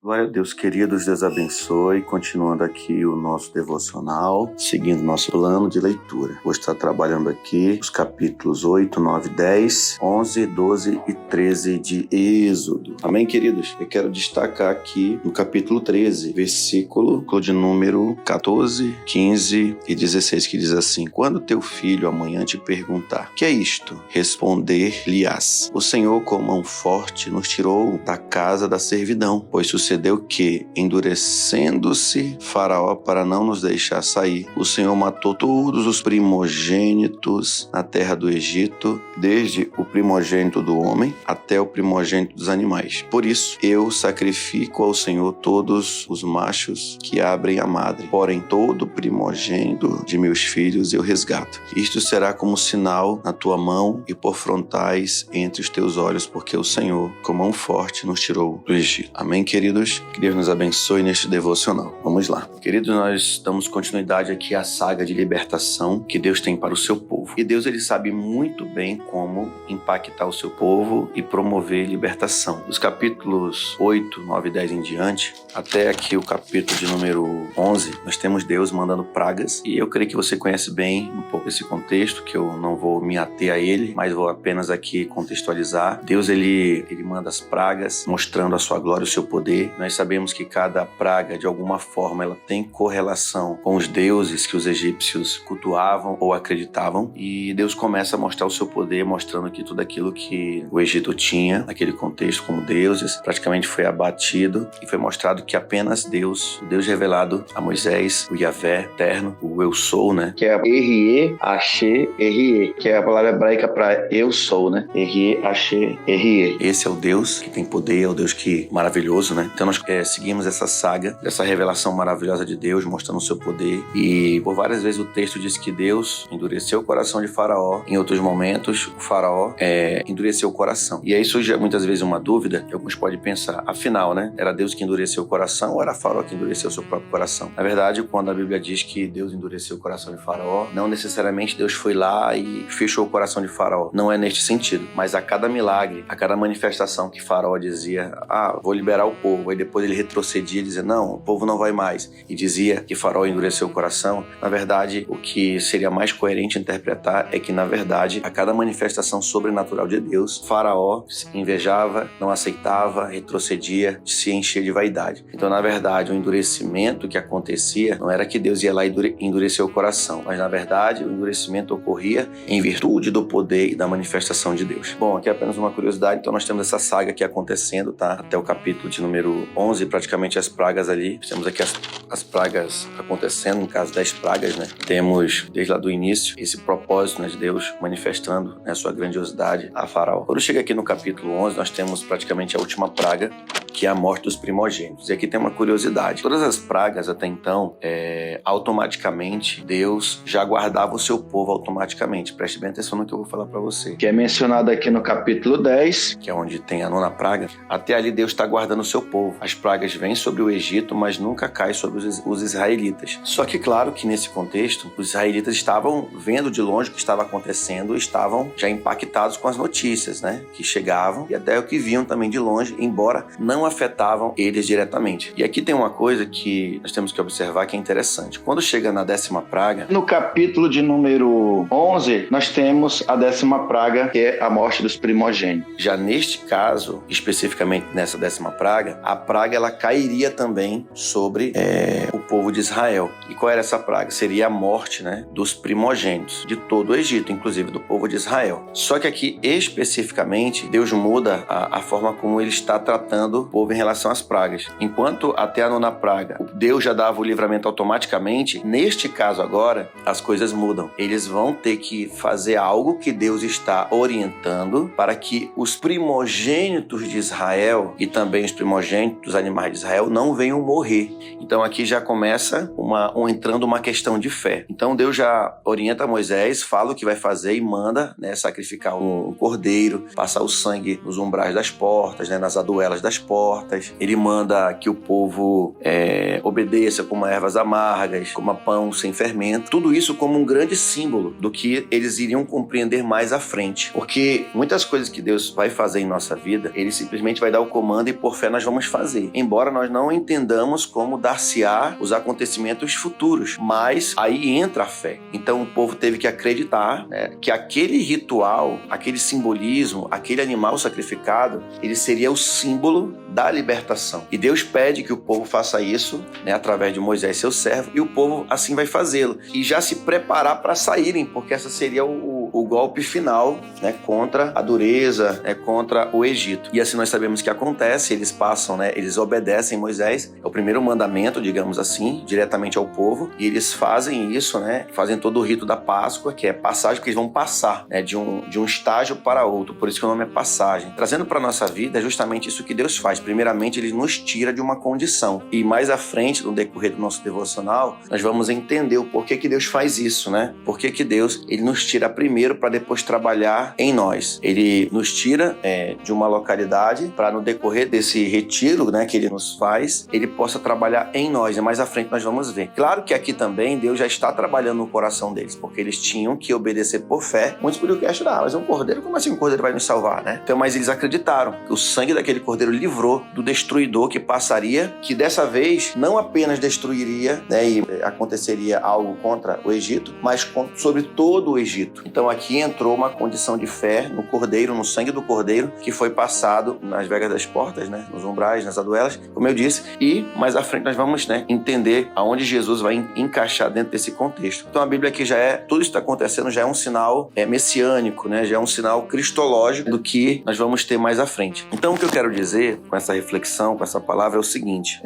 Glória a Deus, queridos, Deus abençoe. Continuando aqui o nosso devocional, seguindo nosso plano de leitura. Vou estar trabalhando aqui os capítulos 8, 9, 10, 11, 12 e 13 de Êxodo. Amém, queridos? Eu quero destacar aqui no capítulo 13, versículo de número 14, 15 e 16, que diz assim: Quando teu filho amanhã te perguntar, que é isto? Responder-lhe-ás: O Senhor com mão forte nos tirou da casa da servidão, pois sucedeu que, endurecendo-se Faraó para não nos deixar sair, o Senhor matou todos os primogênitos na terra do Egito, desde o primogênito do homem até o primogênito dos animais. Por isso, eu sacrifico ao Senhor todos os machos que abrem a madre, porém todo primogênito de meus filhos eu resgato. Isto será como sinal na tua mão e por frontais entre os teus olhos, porque o Senhor, com mão forte, nos tirou do Egito. Amém, queridos? Que Deus nos abençoe neste devocional. Vamos lá. Queridos, nós damos continuidade aqui à saga de libertação que Deus tem para o seu povo. E Deus, ele sabe muito bem como impactar o seu povo e promover libertação. Dos capítulos 8, 9 e 10 em diante, até aqui o capítulo de número 11, nós temos Deus mandando pragas. E eu creio que você conhece bem um pouco esse contexto, que eu não vou me ater a ele, mas vou apenas aqui contextualizar. Deus, ele manda as pragas, mostrando a sua glória e o seu poder. Nós sabemos que cada praga, de alguma forma, ela tem correlação com os deuses que os egípcios cultuavam ou acreditavam. E Deus começa a mostrar o seu poder, mostrando que tudo aquilo que o Egito tinha, naquele contexto como deuses, praticamente foi abatido. E foi mostrado que apenas Deus, o Deus revelado a Moisés, o Yahvé eterno, o Eu Sou, né? Que é Erie, Axé, Erie, que é a palavra hebraica para Eu Sou, né? Erie, Axé, Erie. Esse é o Deus que tem poder, é o Deus que maravilhoso, né? Então nós seguimos essa saga, essa revelação maravilhosa de Deus, mostrando o seu poder. E por várias vezes o texto diz que Deus endureceu o coração de Faraó. Em outros momentos, o Faraó endureceu o coração. E aí surge muitas vezes uma dúvida, que alguns podem pensar, afinal, né? Era Deus que endureceu o coração ou era Faraó que endureceu o seu próprio coração? Na verdade, quando a Bíblia diz que Deus endureceu o coração de Faraó, não necessariamente Deus foi lá e fechou o coração de Faraó. Não é neste sentido. Mas a cada milagre, a cada manifestação que Faraó dizia, vou liberar o povo, aí depois ele retrocedia e dizia, não, o povo não vai mais, e dizia que Faraó endureceu o coração, na verdade, o que seria mais coerente interpretar é que, na verdade, a cada manifestação sobrenatural de Deus, Faraó invejava, não aceitava, retrocedia, se enchia de vaidade. Então, na verdade, o endurecimento que acontecia não era que Deus ia lá e endureceu o coração, mas, na verdade, o endurecimento ocorria em virtude do poder e da manifestação de Deus. Bom, aqui é apenas uma curiosidade, então nós temos essa saga aqui acontecendo, tá? Até o capítulo de número 11, praticamente as pragas ali. Temos aqui as pragas acontecendo, no caso 10 pragas, né? Temos, desde lá do início, esse propósito, né, de Deus manifestando, né, a sua grandiosidade a Faraó. Quando chega aqui no capítulo 11, nós temos praticamente a última praga, que é a morte dos primogênitos. E aqui tem uma curiosidade. Todas as pragas até então, automaticamente, Deus já guardava o seu povo automaticamente. Preste bem atenção no que eu vou falar para você. Que é mencionado aqui no capítulo 10, que é onde tem a 9ª praga. Até ali Deus está guardando o seu povo. As pragas vêm sobre o Egito, mas nunca caem sobre os israelitas. Só que, claro que nesse contexto, os israelitas estavam vendo de longe o que estava acontecendo, estavam já impactados com as notícias, né, que chegavam e até o que viam também de longe, embora não afetavam eles diretamente. E aqui tem uma coisa que nós temos que observar que é interessante. Quando chega na 10ª praga, no capítulo de número 11, nós temos a 10ª praga, que é a morte dos primogênitos. Já neste caso, especificamente nessa 10ª praga, a praga ela cairia também sobre o povo de Israel. E qual era essa praga? Seria a morte, né, dos primogênitos de todo o Egito, inclusive do povo de Israel. Só que aqui, especificamente, Deus muda a forma como ele está tratando o povo em relação às pragas. Enquanto até a 9ª praga, Deus já dava o livramento automaticamente, neste caso agora, as coisas mudam. Eles vão ter que fazer algo que Deus está orientando para que os primogênitos de Israel e também os primogênitos dos animais de Israel não venham morrer. Então aqui já começa entrando uma questão de fé. Então Deus já orienta Moisés, fala o que vai fazer e manda, né, sacrificar um cordeiro, passar o sangue nos umbrais das portas, né, nas aduelas das portas. Ele manda que o povo obedeça, coma ervas amargas, coma pão sem fermento. Tudo isso como um grande símbolo do que eles iriam compreender mais à frente. Porque muitas coisas que Deus vai fazer em nossa vida, Ele simplesmente vai dar o comando e por fé nós vamos fazer. Embora nós não entendamos como dar-se-á os acontecimentos futuros, mas aí entra a fé. Então o povo teve que acreditar, né, que aquele ritual, aquele simbolismo, aquele animal sacrificado, ele seria o símbolo da libertação. E Deus pede que o povo faça isso, né, através de Moisés, seu servo, e o povo assim vai fazê-lo. E já se preparar para saírem, porque essa seria o golpe final, né, contra a dureza, né, contra o Egito. E assim nós sabemos que acontece, eles passam, né, eles obedecem Moisés, é o primeiro mandamento, digamos assim, diretamente ao povo, e eles fazem isso, né, fazem todo o rito da Páscoa, que é passagem, porque eles vão passar, né, de um estágio para outro, por isso que o nome é passagem. Trazendo para a nossa vida é justamente isso que Deus faz. Primeiramente, Ele nos tira de uma condição, e mais à frente, no decorrer do nosso devocional, nós vamos entender o porquê que Deus faz isso, né? Por que Deus, Ele nos tira primeiro para depois trabalhar em nós. Ele nos tira de uma localidade para no decorrer desse retiro, né, que Ele nos faz, Ele possa trabalhar em nós. E mais à frente nós vamos ver. Claro que aqui também Deus já está trabalhando no coração deles, porque eles tinham que obedecer por fé. Muitos podiam questionar, mas um cordeiro, como assim um cordeiro vai nos salvar, né? Então, mas eles acreditaram que o sangue daquele cordeiro livrou do destruidor que passaria, que dessa vez não apenas destruiria, né, e aconteceria algo contra o Egito, mas sobre todo o Egito. Então aqui entrou uma condição de fé no cordeiro, no sangue do cordeiro, que foi passado nas vegas das portas, né, nos umbrais, nas aduelas, como eu disse, e mais à frente nós vamos, né, entender aonde Jesus vai encaixar dentro desse contexto. Então a Bíblia aqui tudo isso está acontecendo, já é um sinal messiânico, né, já é um sinal cristológico do que nós vamos ter mais à frente. Então o que eu quero dizer com essa reflexão, com essa palavra é o seguinte,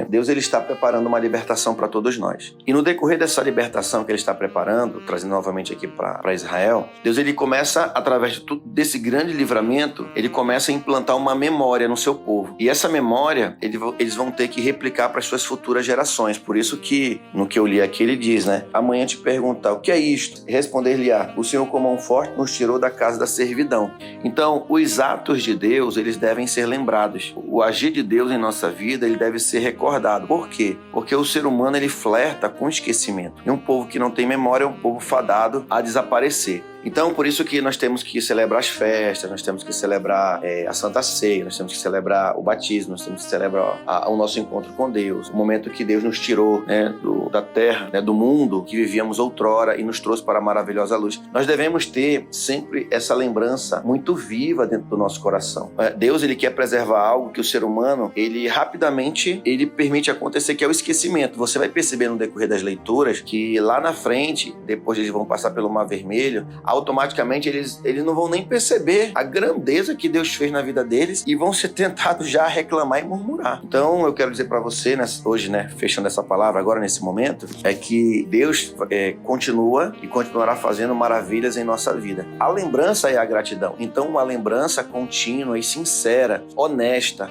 Deus, Ele está preparando uma libertação para todos nós. E no decorrer dessa libertação que Ele está preparando, trazendo novamente aqui para Israel, Deus, Ele começa, através de tudo desse grande livramento, Ele começa a implantar uma memória no seu povo. E essa memória, eles vão ter que replicar para as suas futuras gerações. Por isso que, no que eu li aqui, ele diz, né, amanhã te perguntar, o que é isto? Responder-lhe-á, o Senhor com mão forte nos tirou da casa da servidão. Então, os atos de Deus, eles devem ser lembrados. O agir de Deus em nossa vida, ele deve ser recordado. Por quê? Porque o ser humano, ele flerta com esquecimento. E um povo que não tem memória é um povo fadado a desaparecer. Então, por isso que nós temos que celebrar as festas, nós temos que celebrar a Santa Ceia, nós temos que celebrar o batismo, nós temos que celebrar o nosso encontro com Deus, o momento que Deus nos tirou, né, da terra, né, do mundo que vivíamos outrora e nos trouxe para a maravilhosa luz. Nós devemos ter sempre essa lembrança muito viva dentro do nosso coração. Deus, Ele quer preservar algo que o ser humano, ele rapidamente, ele permite acontecer, que é o esquecimento. Você vai perceber no decorrer das leituras que lá na frente, depois eles vão passar pelo Mar Vermelho, automaticamente eles não vão nem perceber a grandeza que Deus fez na vida deles e vão ser tentados já a reclamar e murmurar. Então eu quero dizer para você, hoje, né, fechando essa palavra agora nesse momento, é que Deus continua e continuará fazendo maravilhas em nossa vida. A lembrança é a gratidão. Então uma lembrança contínua e sincera, honesta,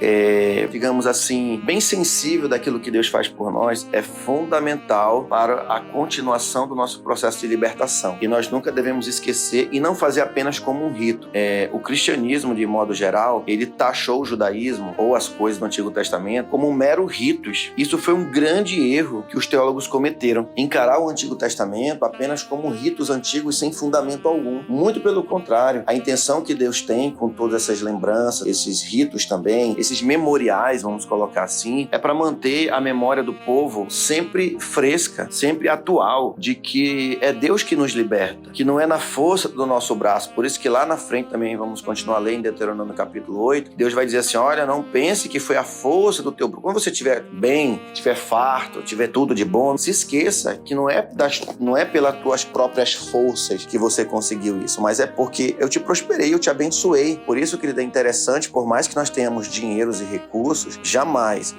digamos assim, bem sensível daquilo que Deus faz por nós, é fundamental para a continuação do nosso processo de libertação. E nós nunca devemos esquecer e não fazer apenas como um rito. O cristianismo, de modo geral, ele taxou o judaísmo ou as coisas do Antigo Testamento como um mero ritos. Isso foi um grande erro que os teólogos cometeram. Encarar o Antigo Testamento apenas como ritos antigos sem fundamento algum. Muito pelo contrário. A intenção que Deus tem com todas essas lembranças, esses ritos também, esses memoriais, vamos colocar assim, é para manter a memória do povo sempre fresca, sempre atual, de que é Deus que nos liberta, que não é na força do nosso braço. Por isso que lá na frente também vamos continuar lendo em Deuteronômio capítulo 8, Deus vai dizer assim, olha, não pense que foi a força do teu braço. Quando você estiver bem, estiver farto, tiver tudo de bom, não se esqueça que não é pelas tuas próprias forças que você conseguiu isso, mas é porque eu te prosperei, eu te abençoei. Por isso, querido, é interessante, por mais que nós tenhamos dinheiros e recursos, jamais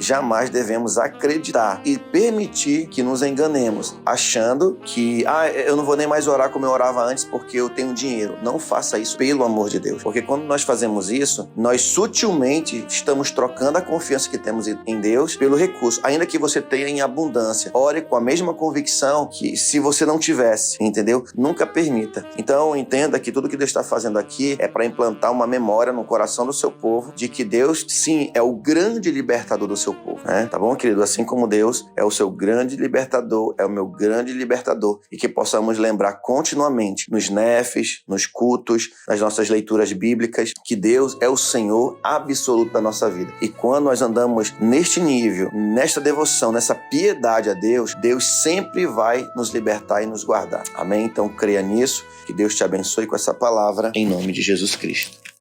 devemos acreditar e permitir que nos enganemos, achando que eu não vou nem mais orar como eu orava antes, porque porque eu tenho dinheiro. Não faça isso, pelo amor de Deus. Porque quando nós fazemos isso, nós sutilmente estamos trocando a confiança que temos em Deus pelo recurso, ainda que você tenha em abundância. Ore com a mesma convicção que se você não tivesse, entendeu? Nunca permita. Então, entenda que tudo que Deus está fazendo aqui é para implantar uma memória no coração do seu povo de que Deus, sim, é o grande libertador do seu povo, né? Tá bom, querido? Assim como Deus é o seu grande libertador, é o meu grande libertador, e que possamos lembrar continuamente nos NEFs, nos cultos, nas nossas leituras bíblicas, que Deus é o Senhor absoluto da nossa vida. E quando nós andamos neste nível, nesta devoção, nessa piedade a Deus, Deus sempre vai nos libertar e nos guardar. Amém? Então creia nisso, que Deus te abençoe com essa palavra, em nome de Jesus Cristo.